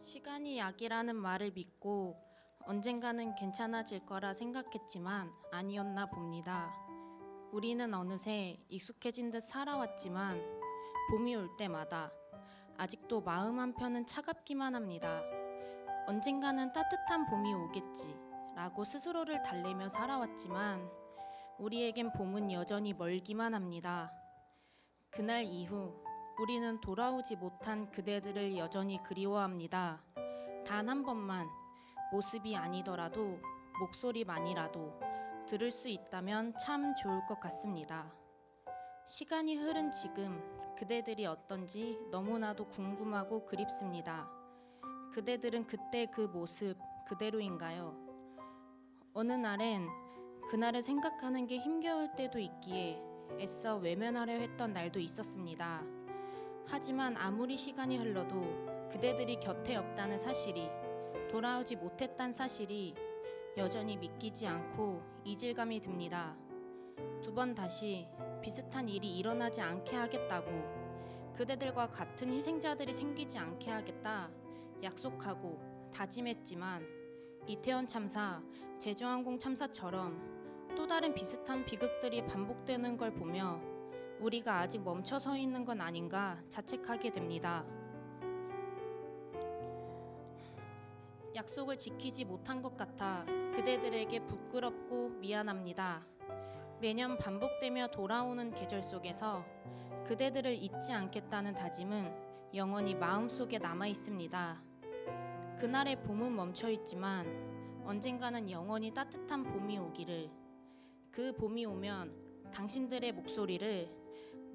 시간이 약이라는 말을 믿고 언젠가는 괜찮아질 거라 생각했지만 아니었나 봅니다. 우리는 어느새 익숙해진 듯 살아왔지만 봄이 올 때마다 아직도 마음 한편은 차갑기만 합니다. 언젠가는 따뜻한 봄이 오겠지 라고 스스로를 달래며 살아왔지만 우리에겐 봄은 여전히 멀기만 합니다. 그날 이후 우리는 돌아오지 못한 그대들을 여전히 그리워합니다. 단 한 번만 모습이 아니더라도 목소리만이라도 들을 수 있다면 참 좋을 것 같습니다. 시간이 흐른 지금 그대들이 어떤지 너무나도 궁금하고 그립습니다. 그대들은 그때 그 모습 그대로인가요? 어느 날엔 그날을 생각하는 게 힘겨울 때도 있기에 애써 외면하려 했던 날도 있었습니다. 하지만 아무리 시간이 흘러도 그대들이 곁에 없다는 사실이, 돌아오지 못했다는 사실이 여전히 믿기지 않고 이질감이 듭니다. 두 번 다시 비슷한 일이 일어나지 않게 하겠다고, 그대들과 같은 희생자들이 생기지 않게 하겠다 약속하고 다짐했지만 이태원 참사, 제주항공 참사처럼 또 다른 비슷한 비극들이 반복되는 걸 보며 우리가 아직 멈춰 서 있는 건 아닌가 자책하게 됩니다. 약속을 지키지 못한 것 같아 그대들에게 부끄럽고 미안합니다. 매년 반복되며 돌아오는 계절 속에서 그대들을 잊지 않겠다는 다짐은 영원히 마음속에 남아 있습니다. 그날의 봄은 멈춰 있지만 언젠가는 영원히 따뜻한 봄이 오기를, 그 봄이 오면 당신들의 목소리를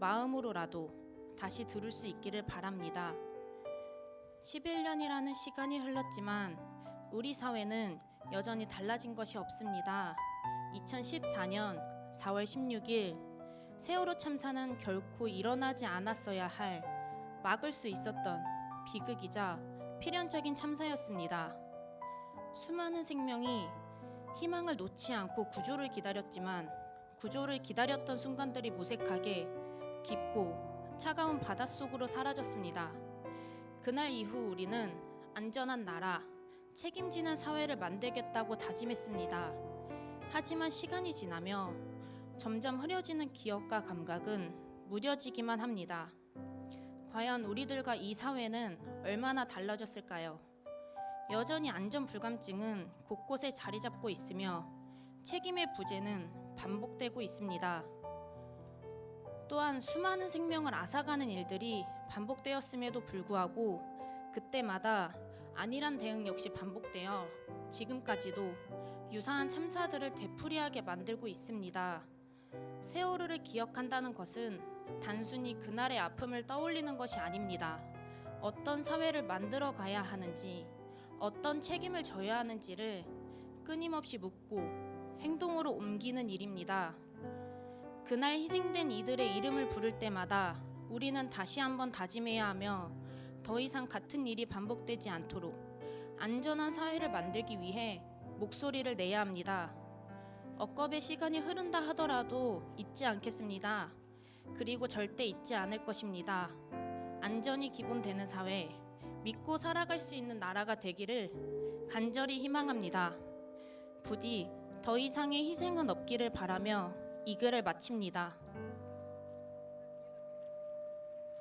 마음으로라도 다시 들을 수 있기를 바랍니다. 11년이라는 시간이 흘렀지만 우리 사회는 여전히 달라진 것이 없습니다. 2014년 4월 16일 세월호 참사는 결코 일어나지 않았어야 할, 막을 수 있었던 비극이자 필연적인 참사였습니다. 수많은 생명이 희망을 놓지 않고 구조를 기다렸지만 구조를 기다렸던 순간들이 무색하게 깊고 차가운 바닷속으로 사라졌습니다. 그날 이후 우리는 안전한 나라, 책임지는 사회를 만들겠다고 다짐했습니다. 하지만 시간이 지나며 점점 흐려지는 기억과 감각은 무뎌지기만 합니다. 과연 우리들과 이 사회는 얼마나 달라졌을까요? 여전히 안전 불감증은 곳곳에 자리 잡고 있으며 책임의 부재는 반복되고 있습니다. 또한 수많은 생명을 앗아가는 일들이 반복되었음에도 불구하고 그때마다 안일한 대응 역시 반복되어 지금까지도 유사한 참사들을 되풀이하게 만들고 있습니다. 세월호를 기억한다는 것은 단순히 그날의 아픔을 떠올리는 것이 아닙니다. 어떤 사회를 만들어 가야 하는지, 어떤 책임을 져야 하는지를 끊임없이 묻고 행동으로 옮기는 일입니다. 그날 희생된 이들의 이름을 부를 때마다 우리는 다시 한번 다짐해야 하며 더 이상 같은 일이 반복되지 않도록 안전한 사회를 만들기 위해 목소리를 내야 합니다. 억겁의 시간이 흐른다 하더라도 잊지 않겠습니다. 그리고 절대 잊지 않을 것입니다. 안전이 기본되는 사회, 믿고 살아갈 수 있는 나라가 되기를 간절히 희망합니다. 부디 더 이상의 희생은 없기를 바라며 이 글을 마칩니다.